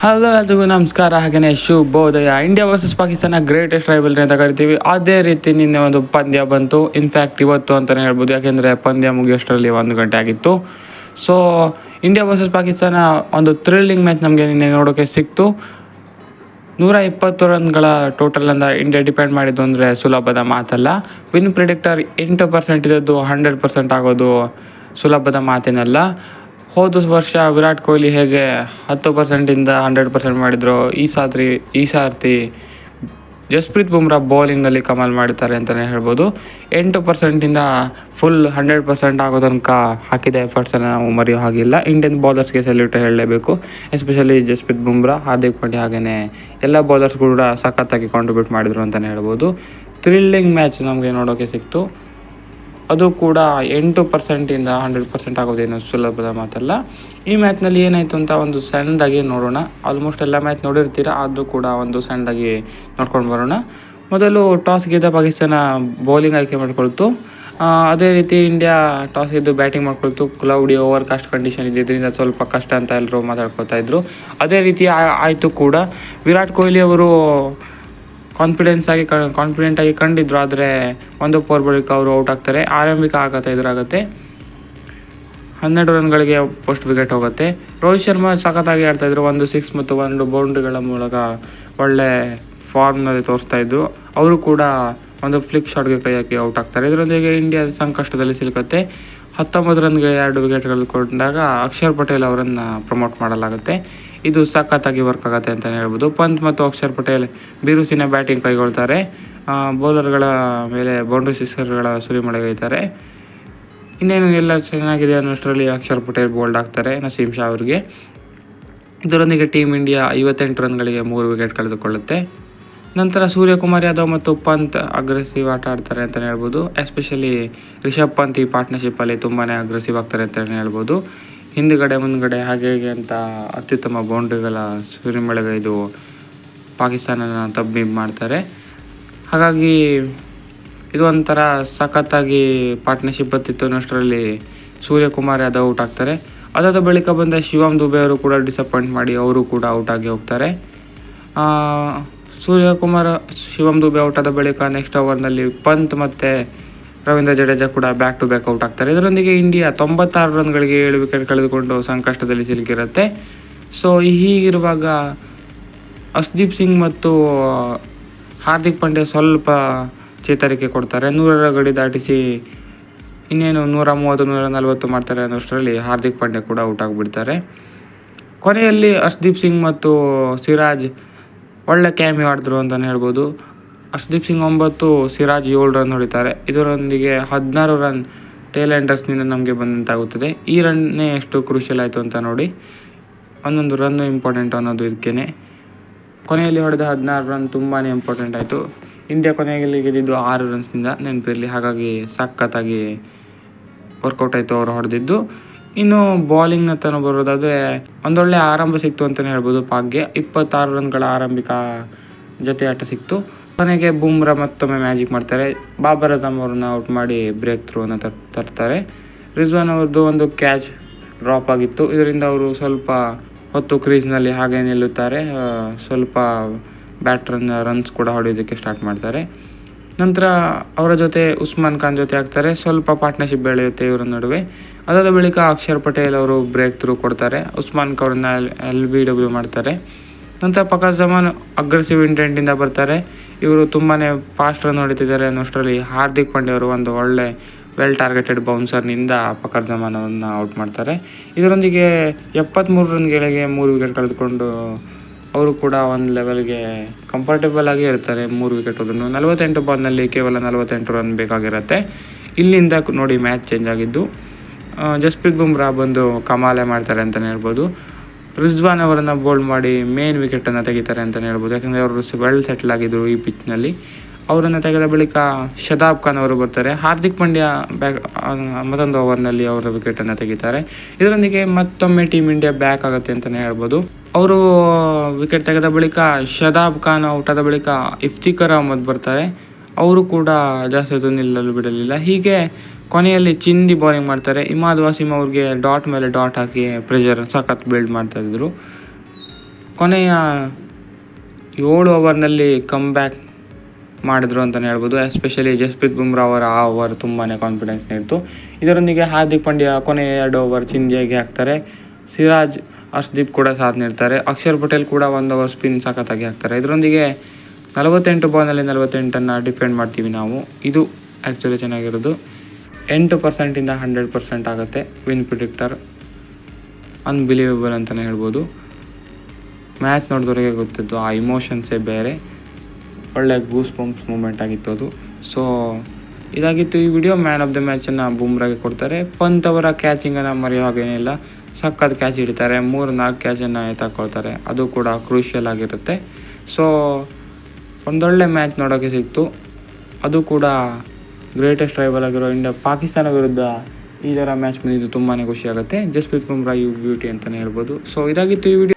Hello ಎಲ್ರಿಗೂ ನಮಸ್ಕಾರ, ಹಾಗೆಯೇ ಶುಭೋದಯ. India versus Pakistan greatest rivalry ಅಂತ ಕರಿತೀವಿ. ಅದೇ ರೀತಿ ನಿನ್ನೆ ಒಂದು ಪಂದ್ಯ ಬಂತು. ಇನ್ಫ್ಯಾಕ್ಟ್ ಇವತ್ತು ಅಂತಲೇ ಹೇಳ್ಬೋದು, ಯಾಕೆಂದರೆ ಪಂದ್ಯ ಮುಗಿಯೋಷ್ಟರಲ್ಲಿ 1 ಗಂಟೆ ಆಗಿತ್ತು. ಸೊ ಇಂಡಿಯಾ ವರ್ಸಸ್ ಪಾಕಿಸ್ತಾನ ಒಂದು ಥ್ರಿಲ್ಲಿಂಗ್ ಮ್ಯಾಚ್ ನಮಗೆ ನಿನ್ನೆ ನೋಡೋಕ್ಕೆ ಸಿಕ್ತು. 120 ರನ್ಗಳ ಟೋಟಲಿಂದ ಇಂಡಿಯಾ ಡಿಪೆಂಡ್ ಮಾಡಿದ್ದು ಅಂದರೆ ಸುಲಭದ ಮಾತಲ್ಲ. ವಿನ್ ಪ್ರಿಡಿಕ್ಟರ್ 8% ಇದ್ದದ್ದು 100% ಆಗೋದು ಸುಲಭದ ಮಾತೇನಲ್ಲ. ಹೋದ ವರ್ಷ ವಿರಾಟ್ ಕೊಹ್ಲಿ ಹೇಗೆ 10%ಇಂದ 100% ಮಾಡಿದ್ರು, ಈ ಸಾರ್ತಿ ಜಸ್ಪ್ರೀತ್ ಬುಮ್ರಾ ಬೌಲಿಂಗಲ್ಲಿ ಕಮಾಲ್ ಮಾಡ್ತಾರೆ ಅಂತಲೇ ಹೇಳ್ಬೋದು. 8%ಇಂದ ಫುಲ್ 100% ಆಗೋ ತನಕ ಹಾಕಿದ ಎಫರ್ಟ್ಸನ್ನು ನಾವು ಮರೆಯೋ ಹಾಗಿಲ್ಲ. ಇಂಡಿಯನ್ ಬೌಲರ್ಸ್ಗೆ ಸೆಲ್ಯೂಟ್ ಹೇಳಲೇಬೇಕು. ಎಸ್ಪೆಷಲಿ ಜಸ್ಪ್ರೀತ್ ಬುಮ್ರಾ, ಹಾರ್ದಿಕ್ ಪಾಂಡ್ಯ, ಹಾಗೆಯೇ ಎಲ್ಲ ಬೌಲರ್ಸ್ ಕೂಡ ಸಖತ್ತಾಗಿ ಕಾಂಟ್ರಿಬ್ಯೂಟ್ ಮಾಡಿದರು ಅಂತಲೇ ಹೇಳ್ಬೋದು. ಥ್ರಿಲ್ಲಿಂಗ್ ಮ್ಯಾಚ್ ನಮಗೆ ನೋಡೋಕ್ಕೆ ಸಿಕ್ತು. ಅದು ಕೂಡ 8%ಇಂದ 100% ಆಗೋದೇನು ಸುಲಭದ ಮಾತಲ್ಲ. ಈ ಮ್ಯಾಚ್ನಲ್ಲಿ ಏನಾಯಿತು ಅಂತ ಒಂದು ಸಣ್ಣದಾಗಿ ನೋಡೋಣ. ಆಲ್ಮೋಸ್ಟ್ ಎಲ್ಲ ಮ್ಯಾಚ್ ನೋಡಿರ್ತೀರ, ಆದರೂ ಕೂಡ ಒಂದು ಸಣ್ಣದಾಗಿ ನೋಡ್ಕೊಂಡು ಬರೋಣ. ಮೊದಲು ಟಾಸ್ ಗೆದ್ದ ಪಾಕಿಸ್ತಾನ ಬೌಲಿಂಗ್ ಆಯ್ಕೆ ಮಾಡಿಕೊಳ್ತು. ಅದೇ ರೀತಿ ಇಂಡಿಯಾ ಟಾಸ್ ಗೆದ್ದು ಬ್ಯಾಟಿಂಗ್ ಮಾಡ್ಕೊಳ್ತು. ಕ್ಲೌಡಿ ಓವರ್ ಕಾಸ್ಟ್ ಕಂಡೀಷನ್ ಇದರಿಂದ ಸ್ವಲ್ಪ ಕಷ್ಟ ಅಂತ ಎಲ್ಲರೂ ಮಾತಾಡ್ಕೊತಾ ಇದ್ರು. ಅದೇ ರೀತಿ ಆಯಿತು ಕೂಡ. ವಿರಾಟ್ ಕೊಹ್ಲಿ ಅವರು ಕಾನ್ಫಿಡೆಂಟಾಗಿ ಕಂಡಿದ್ರು, ಆದರೆ 1 ಓವರ್ ಬಳಿಕ ಅವರು ಔಟ್ ಆಗ್ತಾರೆ. ಆರಂಭಿಕ ಆಘಾತ ಎದುರಾಗುತ್ತೆ. 12 ರನ್ಗಳಿಗೆ ಫಸ್ಟ್ ವಿಕೆಟ್ ಹೋಗುತ್ತೆ. ರೋಹಿತ್ ಶರ್ಮಾ ಸಖತ್ತಾಗಿ ಆಡ್ತಾಯಿದ್ರು. 1 6 ಮತ್ತು 1 ಬೌಂಡ್ರಿಗಳ ಮೂಲಕ ಒಳ್ಳೆ ಫಾರ್ಮ್ನಲ್ಲಿ ತೋರಿಸ್ತಾಯಿದ್ರು. ಅವರು ಕೂಡ ಒಂದು ಫ್ಲಿಕ್ ಶಾಟ್ಗೆ ಕೈ ಹಾಕಿ ಔಟ್ ಆಗ್ತಾರೆ. ಇದರೊಂದಿಗೆ ಇಂಡಿಯಾ ಸಂಕಷ್ಟದಲ್ಲಿ ಸಿಲುಕುತ್ತೆ. 19 ರನ್ಗೆ 2 ವಿಕೆಟ್ಗಳು ಕೊಂಡಾಗ ಅಕ್ಷರ್ ಪಟೇಲ್ ಅವರನ್ನು ಪ್ರಮೋಟ್ ಮಾಡಲಾಗುತ್ತೆ. ಇದು ಸಖತ್ತಾಗಿ ವರ್ಕ್ ಆಗುತ್ತೆ ಅಂತಲೇ ಹೇಳ್ಬೋದು. ಪಂತ್ ಮತ್ತು ಅಕ್ಷರ್ ಪಟೇಲ್ ಬಿರುಸಿನ ಬ್ಯಾಟಿಂಗ್ ಕೈಗೊಳ್ತಾರೆ. ಬೌಲರ್ಗಳ ಮೇಲೆ ಬೌಂಡ್ರಿ ಸಿಕ್ಸರ್ಗಳ ಸುರಿಮಳೆಗೈತಾರೆ. ಇನ್ನೇನು ಎಲ್ಲ ಚೆನ್ನಾಗಿದೆ ಅನ್ನೋಷ್ಟರಲ್ಲಿ ಅಕ್ಷರ್ ಪಟೇಲ್ ಬೋಲ್ಡ್ ಆಗ್ತಾರೆ ನಸೀಮ್ ಶಾ ಅವರಿಗೆ. ಇದರೊಂದಿಗೆ ಟೀಮ್ ಇಂಡಿಯಾ 58 ರನ್ಗಳಿಗೆ 3 ವಿಕೆಟ್ ಕಳೆದುಕೊಳ್ಳುತ್ತೆ. ನಂತರ ಸೂರ್ಯಕುಮಾರ್ ಯಾದವ್ ಮತ್ತು ಪಂತ್ ಅಗ್ರೆಸಿವ್ ಆಟ ಆಡ್ತಾರೆ ಅಂತಲೇ ಹೇಳ್ಬೋದು. ಎಸ್ಪೆಷಲಿ ರಿಷಬ್ ಪಂತ್ ಈ ಪಾರ್ಟ್ನರ್ಶಿಪ್ಪಲ್ಲಿ ತುಂಬಾ ಅಗ್ರೆಸಿವ್ ಆಗ್ತಾರೆ ಅಂತಲೇ ಹೇಳ್ಬೋದು. ಹಿಂದುಗಡೆ ಮುಂದುಗಡೆ ಹಾಗೆ ಅಂತ ಅತ್ಯುತ್ತಮ ಬೌಂಡ್ರಿಗಳ ಸುರಿಮಳೆಗೈದು ಪಾಕಿಸ್ತಾನನ ತಬ್ಬಿಬ್ ಮಾಡ್ತಾರೆ. ಹಾಗಾಗಿ ಇದು ಒಂಥರ ಸಖತ್ತಾಗಿ ಪಾರ್ಟ್ನರ್ಶಿಪ್ ಬತ್ತಿತ್ತು ಅನ್ನೋಷ್ಟರಲ್ಲಿ ಸೂರ್ಯಕುಮಾರ್ ಯಾದವ್ ಔಟ್ ಆಗ್ತಾರೆ. ಅದಾದ ಬಳಿಕ ಬಂದ ಶಿವಮ್ ದುಬೆ ಅವರು ಕೂಡ ಡಿಸಪಾಯಿಂಟ್ ಮಾಡಿ ಅವರು ಕೂಡ ಔಟ್ ಆಗಿ ಹೋಗ್ತಾರೆ. ಶಿವಮ್ ದುಬೆ ಔಟ್ ಆದ ಬಳಿಕ ನೆಕ್ಸ್ಟ್ ಓವರ್ನಲ್ಲಿ ಪಂತ್ ಮತ್ತು ರವೀಂದ್ರ ಜಡೇಜಾ ಕೂಡ ಬ್ಯಾಕ್ ಟು ಬ್ಯಾಕ್ ಔಟ್ ಆಗ್ತಾರೆ. ಇದರೊಂದಿಗೆ ಇಂಡಿಯಾ 96 ರನ್ಗಳಿಗೆ 7 ವಿಕೆಟ್ ಕಳೆದುಕೊಂಡು ಸಂಕಷ್ಟದಲ್ಲಿ ಸಿಲುಕಿರುತ್ತೆ. ಸೊ ಹೀಗಿರುವಾಗ ಅರ್ಶ್ದೀಪ್ ಸಿಂಗ್ ಮತ್ತು ಹಾರ್ದಿಕ್ ಪಾಂಡ್ಯ ಸ್ವಲ್ಪ ಚೇತರಿಕೆ ಕೊಡ್ತಾರೆ. 100ರ ಗಡಿ ದಾಟಿಸಿ ಇನ್ನೇನು 130 140 ಮಾಡ್ತಾರೆ ಅನ್ನೋಷ್ಟರಲ್ಲಿ ಹಾರ್ದಿಕ್ ಪಾಂಡ್ಯ ಕೂಡ ಔಟ್ ಆಗಿಬಿಡ್ತಾರೆ. ಕೊನೆಯಲ್ಲಿ ಅರ್ಶ್ದೀಪ್ ಸಿಂಗ್ ಮತ್ತು ಸಿರಾಜ್ ಒಳ್ಳೆ ಕ್ಯಾಮಿಯೋ ಆಡಿದ್ರು ಅಂತಲೇ ಹೇಳ್ಬೋದು. ಅರ್ಶ್ದೀಪ್ ಸಿಂಗ್ 9, ಸಿರಾಜ್ 7 ರನ್ ಹೊಡಿತಾರೆ. ಇದರೊಂದಿಗೆ 16 ರನ್ ಟೇಲ್ ಎಂಡರ್ಸ್ನಿಂದ ನಮಗೆ ಬಂದಂತಾಗುತ್ತದೆ. ಈ ರನ್ನೇ ಎಷ್ಟು ಕ್ರೂಷಿಯಲ್ ಆಯಿತು ಅಂತ ನೋಡಿ. ಒಂದೊಂದು ರನ್ನು ಇಂಪಾರ್ಟೆಂಟ್ ಅನ್ನೋದು ಇದಕ್ಕೇ. ಕೊನೆಯಲ್ಲಿ ಹೊಡೆದ 16 ರನ್ ತುಂಬಾ ಇಂಪಾರ್ಟೆಂಟ್ ಆಯಿತು. ಇಂಡಿಯಾ ಕೊನೆಯಲ್ಲಿ ಗೆದ್ದಿದ್ದು 6 ರನ್ಸ್ನಿಂದ, ನೆನಪಿರಲಿ. ಹಾಗಾಗಿ ಸಖತ್ತಾಗಿ ವರ್ಕೌಟ್ ಆಯಿತು ಅವರು ಹೊಡೆದಿದ್ದು. ಇನ್ನು ಬೌಲಿಂಗ್ ಅಂತ ಬರೋದಾದರೆ ಒಂದೊಳ್ಳೆ ಆರಂಭ ಸಿಕ್ತು ಅಂತಲೇ ಹೇಳ್ಬೋದು. ಪಾಕ್ಗೆ 26 ರನ್ಗಳ ಆರಂಭಿಕ ಜೊತೆ ಆಟ ಸಿಕ್ತು. ಕೊನೆಗೆ ಬುಮ್ರಾ ಮತ್ತೊಮ್ಮೆ ಮ್ಯಾಜಿಕ್ ಮಾಡ್ತಾರೆ. ಬಾಬರ್ ಅಜಮ್ ಅವ್ರನ್ನ ಔಟ್ ಮಾಡಿ ಬ್ರೇಕ್ ಥ್ರೂವನ್ನು ತರ್ತಾರೆ. ರಿಜ್ವಾನ್ ಅವ್ರದ್ದು ಒಂದು ಕ್ಯಾಚ್ ಡ್ರಾಪ್ ಆಗಿತ್ತು. ಇದರಿಂದ ಅವರು ಸ್ವಲ್ಪ ಹೊತ್ತು ಕ್ರೀಸ್ನಲ್ಲಿ ಹಾಗೆ ನಿಲ್ಲುತ್ತಾರೆ. ಸ್ವಲ್ಪ ರನ್ಸ್ ಕೂಡ ಹೊಡೆಯೋದಕ್ಕೆ ಸ್ಟಾರ್ಟ್ ಮಾಡ್ತಾರೆ. ನಂತರ ಅವರ ಜೊತೆ ಉಸ್ಮಾನ್ ಖಾನ್ ಜೊತೆ ಆಗ್ತಾರೆ. ಸ್ವಲ್ಪ ಪಾರ್ಟ್ನರ್ಶಿಪ್ ಬೆಳೆಯುತ್ತೆ ಇವರ ನಡುವೆ. ಅದಾದ ಬಳಿಕ ಅಕ್ಷರ್ ಪಟೇಲ್ ಅವರು ಬ್ರೇಕ್ ಥ್ರೂ ಕೊಡ್ತಾರೆ. ಉಸ್ಮಾನ್ ಖಾನ್ LBW ಮಾಡ್ತಾರೆ. ನಂತರ ಫಕರ್ ಜಮಾನ್ ಅಗ್ರೆಸಿವ್ ಇಂಟೆಂಟಿಂದ ಬರ್ತಾರೆ. ಇವರು ತುಂಬಾ ಫಾಸ್ಟ್ ರನ್ ಹೊಡಿತಿದ್ದಾರೆ ಅನ್ನೋಷ್ಟರಲ್ಲಿ ಹಾರ್ದಿಕ್ ಪಾಂಡ್ಯ ಅವರು ಒಂದು ಒಳ್ಳೆ ವೆಲ್ ಟಾರ್ಗೆಟೆಡ್ ಬೌನ್ಸರ್ನಿಂದ ಫಕರ್ ಜಮಾನ್ ಅವರನ್ನು ಔಟ್ ಮಾಡ್ತಾರೆ. ಇದರೊಂದಿಗೆ 73 ರನ್ಗಳಿಗೆ 3 ವಿಕೆಟ್ ಕಳೆದುಕೊಂಡು ಅವರು ಕೂಡ ಒಂದು ಲೆವೆಲ್ಗೆ ಕಂಫರ್ಟೇಬಲ್ ಆಗಿ ಇರ್ತಾರೆ. 3 ವಿಕೆಟ್ ಹೋದ್ರು. 48 ಬಾಲ್ನಲ್ಲಿ ಕೇವಲ 48 ರನ್ ಬೇಕಾಗಿರುತ್ತೆ. ಇಲ್ಲಿಂದ ನೋಡಿ ಮ್ಯಾಚ್ ಚೇಂಜ್ ಆಗಿದ್ದು. ಜಸ್ಪ್ರೀತ್ ಬುಮ್ರಾ ಬಂದು ಕಮಾಲೆ ಮಾಡ್ತಾರೆ ಅಂತಲೇ ಹೇಳ್ಬೋದು. ರಿಜ್ವಾನ್ ಅವರನ್ನು ಬೋಲ್ಡ್ ಮಾಡಿ ಮೇನ್ ವಿಕೆಟನ್ನು ತೆಗಿತಾರೆ ಅಂತಲೇ ಹೇಳ್ಬೋದು. ಯಾಕಂದರೆ ಅವರು ವೆಲ್ ಸೆಟ್ಲ್ ಆಗಿದ್ದರು ಈ ಪಿಚ್ನಲ್ಲಿ. ಅವರನ್ನು ತೆಗೆದ ಬಳಿಕ ಶದಾಬ್ ಖಾನ್ ಅವರು ಬರ್ತಾರೆ. ಹಾರ್ದಿಕ್ ಪಾಂಡ್ಯ ಮತ್ತೊಂದು ಓವರ್ನಲ್ಲಿ ಅವರ ವಿಕೆಟನ್ನು ತೆಗಿತಾರೆ. ಇದರೊಂದಿಗೆ ಮತ್ತೊಮ್ಮೆ ಟೀಮ್ ಇಂಡಿಯಾ ಬ್ಯಾಕ್ ಆಗುತ್ತೆ ಅಂತಲೇ ಹೇಳ್ಬೋದು. ಅವರು ವಿಕೆಟ್ ತೆಗೆದ ಬಳಿಕ ಶದಾಬ್ ಖಾನ್ ಔಟ್ ಆದ ಬಳಿಕ ಇಫ್ತಿಕರ್ ಅಹ್ಮದ್ ಬರ್ತಾರೆ. ಅವರು ಕೂಡ ಜಾಸ್ತಿ ಹೊತ್ತು ನಿಲ್ಲಲು ಬಿಡಲಿಲ್ಲ. ಹೀಗೆ ಕೊನೆಯಲ್ಲಿ ಚಿಂದಿ ಬೌಲಿಂಗ್ ಮಾಡ್ತಾರೆ. ಇಮಾದ್ ವಾಸಿಮ್ ಅವ್ರಿಗೆ ಡಾಟ್ ಮೇಲೆ ಡಾಟ್ ಹಾಕಿ ಪ್ರೆಷರ್ ಸಖತ್ ಬಿಲ್ಡ್ ಮಾಡ್ತಾಯಿದ್ರು. ಕೊನೆಯ 7 ಓವರ್ನಲ್ಲಿ ಕಮ್ ಬ್ಯಾಕ್ ಮಾಡಿದ್ರು ಅಂತಲೇ ಹೇಳ್ಬೋದು. ಎಸ್ಪೆಷಲಿ ಜಸ್ಪ್ರೀತ್ ಬುಮ್ರಾ ಅವರ ಆ ಓವರ್ ತುಂಬಾ ಕಾನ್ಫಿಡೆನ್ಸ್ ನೀಡಿತು. ಇದರೊಂದಿಗೆ ಹಾರ್ದಿಕ್ ಪಾಂಡ್ಯ ಕೊನೆಯ 2 ಓವರ್ ಚಿಂದಿಯಾಗಿ ಹಾಕ್ತಾರೆ. ಸಿರಾಜ್, ಹರ್ಷದೀಪ್ ಕೂಡ ಸಾಥ್ ನೀಡ್ತಾರೆ. ಅಕ್ಷರ್ ಪಟೇಲ್ ಕೂಡ 1 ಓವರ್ ಸ್ಪಿನ್ ಸಖತ್ತಾಗಿ ಹಾಕ್ತಾರೆ. ಇದರೊಂದಿಗೆ 48 ಬಾಲ್ನಲ್ಲಿ 48 ಡಿಫೆಂಡ್ ಮಾಡ್ತೀವಿ ನಾವು. ಇದು ಆ್ಯಕ್ಚುಲಿ ಚೆನ್ನಾಗಿರೋದು. 8% 100% ಆಗುತ್ತೆ ವಿನ್ ಪ್ರಿಡಿಕ್ಟರ್. ಅನ್ಬಿಲೀವೇಬಲ್ ಅಂತಲೇ ಹೇಳ್ಬೋದು. ಮ್ಯಾಚ್ ನೋಡಿದವರಿಗೆ ಗೊತ್ತಿದ್ದು ಆ ಇಮೋಷನ್ಸೇ ಬೇರೆ. ಒಳ್ಳೆ ಗೂಸ್ ಬಂಪ್ಸ್ ಮೂಮೆಂಟ್ ಆಗಿತ್ತು ಅದು. ಸೊ ಇದಾಗಿತ್ತು ಈ ವಿಡಿಯೋ. ಮ್ಯಾನ್ ಆಫ್ ದ ಮ್ಯಾಚನ್ನು ಬುಮ್ರಾಗೆ ಕೊಡ್ತಾರೆ. ಪಂತ್ ಅವರ ಕ್ಯಾಚಿಂಗನ್ನು ಮರೆಯೋ ಹಾಗೇನಿಲ್ಲ. ಸಖತ್ ಕ್ಯಾಚ್ ಹಿಡಿತಾರೆ. 3-4 ಕ್ಯಾಚನ್ನು ಎತ್ತಾಕೊಳ್ತಾರೆ. ಅದು ಕೂಡ ಕ್ರೂಷಿಯಲ್ ಆಗಿರುತ್ತೆ. ಸೊ ಒಂದೊಳ್ಳೆ ಮ್ಯಾಚ್ ನೋಡೋಕ್ಕೆ ಸಿಕ್ತು. ಅದು ಕೂಡ ಗ್ರೇಟೆಸ್ಟ್ ರೈವಲ್ ಆಗಿರೋ ಇಂಡಿಯಾ ಪಾಕಿಸ್ತಾನ ವಿರುದ್ಧ ಈ ಥರ ಮ್ಯಾಚ್ ಬಂದಿದ್ದು ತುಂಬಾ ಖುಷಿಯಾಗುತ್ತೆ. ಜಸ್ಪ್ರೀತ್ ಬುಮ್ರಾ ಯು ಬ್ಯೂಟಿ ಅಂತಲೇ ಹೇಳ್ಬೋದು. ಸೊ ಇದಾಗಿತ್ತು ಈ ವಿಡಿಯೋ.